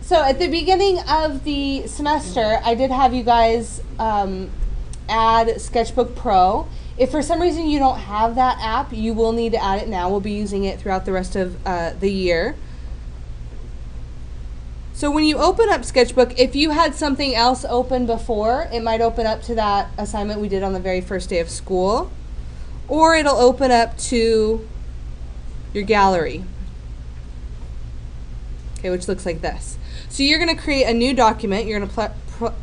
So at the beginning of the semester, I did have you guys add Sketchbook Pro. If for some reason you don't have that app, you will need to add it now. We'll be using it throughout the rest of the year. So when you open up Sketchbook, if you had something else open before, it might open up to that assignment we did on the very first day of school, or it'll open up to your gallery, okay, which looks like this. So you're going to create a new document. You're going to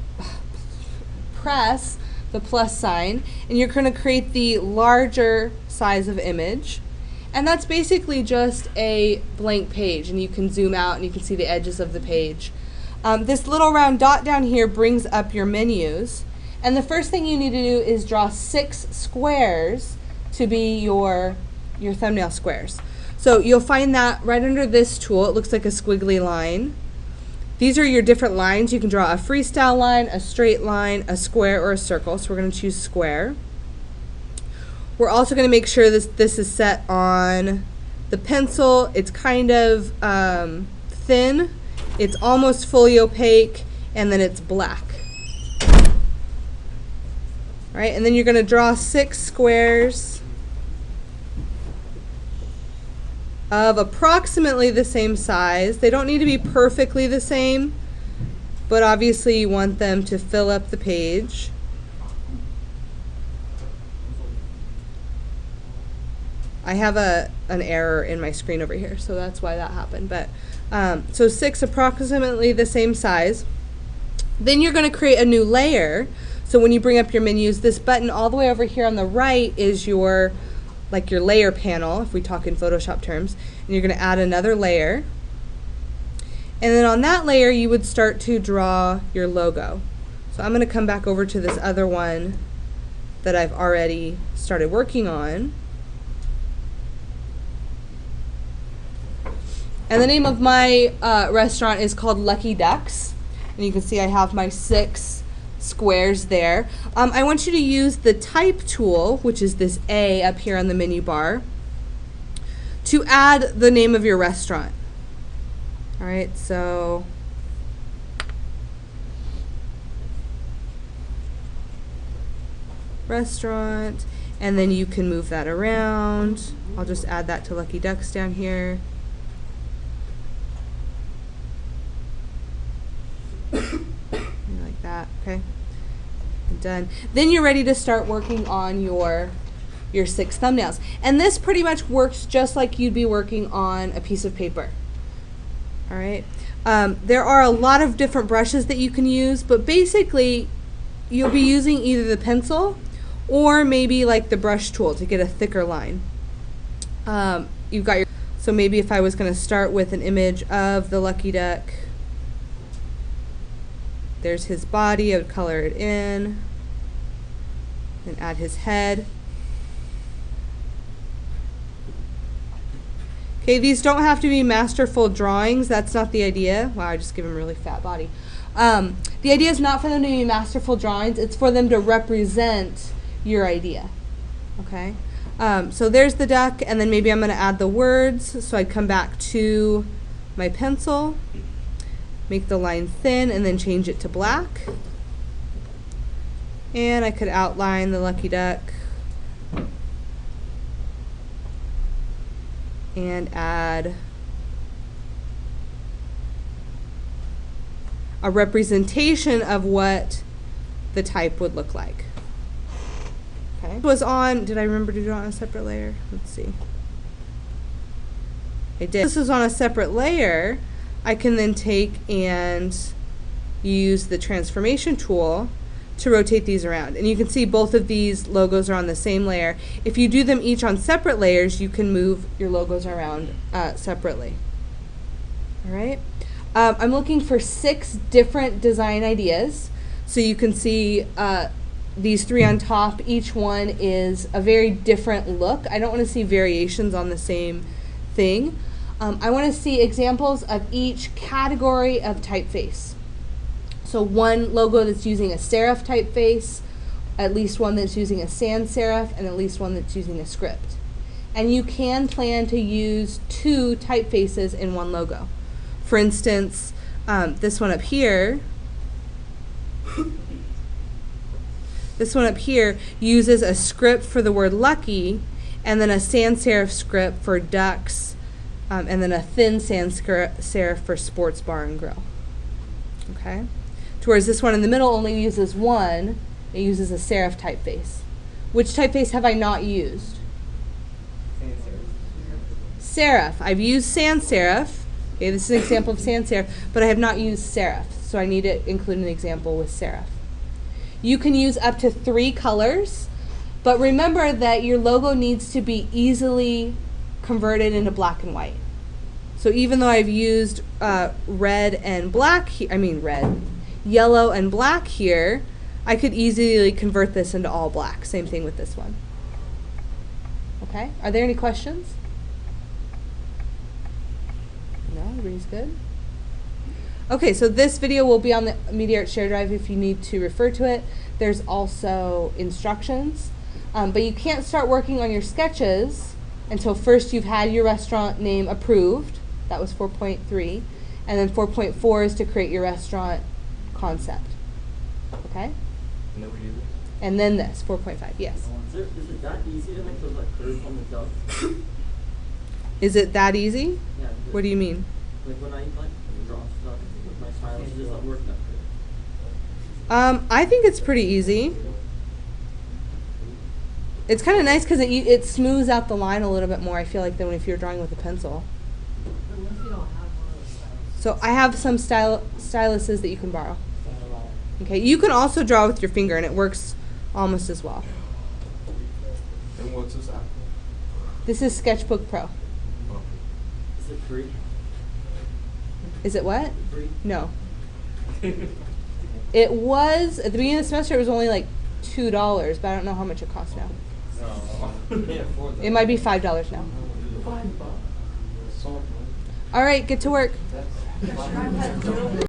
press the plus sign, and you're going to create the larger size of image. And that's basically just a blank page, and you can zoom out and you can see the edges of the page. This little round dot down here brings up your menus, and the first thing you need to do is draw 6 squares to be your thumbnail squares. So you'll find that right under this tool. It looks like a squiggly line. These are your different lines. You can draw a freestyle line, a straight line, a square, or a circle. So we're going to choose square. We're also going to make sure this is set on the pencil. It's kind of thin. It's almost fully opaque, and then it's black. All right, and then you're going to draw 6 squares of approximately the same size. They don't need to be perfectly the same, but obviously you want them to fill up the page. I have an error in my screen over here, so that's why that happened. But so 6 approximately the same size. Then you're going to create a new layer. So when you bring up your menus, this button all the way over here on the right is your layer panel, if we talk in Photoshop terms. And you're going to add another layer. And then on that layer, you would start to draw your logo. So I'm going to come back over to this other one that I've already started working on. And the name of my restaurant is called Lucky Ducks. And you can see I have my 6 squares there. I want you to use the type tool, which is this A up here on the menu bar, to add the name of your restaurant. All right, so restaurant, and then you can move that around. I'll just add that to Lucky Ducks down here. Like that, okay, and done. Then you're ready to start working on your 6 thumbnails, and this pretty much works just like you'd be working on a piece of paper. All right, there are a lot of different brushes that you can use, but basically you'll be using either the pencil or maybe like the brush tool to get a thicker line. You've got your, so maybe if I was going to start with an image of the Lucky Duck, there's his body, I would color it in and add his head. Okay, these don't have to be masterful drawings. That's not the idea. Wow, I just give him a really fat body. The idea is not for them to be masterful drawings. It's for them to represent your idea. Okay, so there's the duck, and then maybe I'm going to add the words. So I'd come back to my pencil, make the line thin, and then change it to black. And I could outline the Lucky Duck and add a representation of what the type would look like. Okay. It was on, did I remember to do it on a separate layer? Let's see. I did. This is on a separate layer. I can then take and use the transformation tool to rotate these around. And you can see both of these logos are on the same layer. If you do them each on separate layers, you can move your logos around separately. All right. I'm looking for 6 different design ideas. So you can see these 3 on top. Each one is a very different look. I don't want to see variations on the same thing. I want to see examples of each category of typeface. So one logo that's using a serif typeface, at least one that's using a sans serif, and at least one that's using a script. And you can plan to use 2 typefaces in one logo. For instance, This one up here. This one up here uses a script for the word lucky, and then a sans serif script for ducks, and then a thin sans serif for sports bar and grill. Okay? Whereas this one in the middle only uses one. It uses a serif typeface. Which typeface have I not used? Serif. I've used sans serif. Okay, this is an example of sans serif, but I have not used serif, so I need to include an example with serif. You can use up to 3 colors, but remember that your logo needs to be easily converted into black and white. So even though I've used red and black, yellow and black here, I could easily convert this into all black. Same thing with this one. Okay, are there any questions? No, everybody's good? Okay, so this video will be on the MediaArt Share Drive if you need to refer to it. There's also instructions, but you can't start working on your sketches until first you've had your restaurant name approved. That was 4.3. And then 4.4 is to create your restaurant concept. Okay? And then this, 4.5, yes. Is it that easy to make those like curves on the duck? Is it that easy? Yeah. What do you mean? Like when I draw stuff with my stylus, does that work that good? I think it's pretty easy. It's kind of nice because it smooths out the line a little bit more, I feel like, than if you're drawing with a pencil. What if you don't have one of those stylus? So I have some styluses that you can borrow. Okay, you can also draw with your finger, and it works almost as well. And what's this app? This is Sketchbook Pro. Is it free? Is it what? Free? No. It was, at the beginning of the semester, it was only like $2, but I don't know how much it costs now. It might be $5 now. $5. All right, get to work.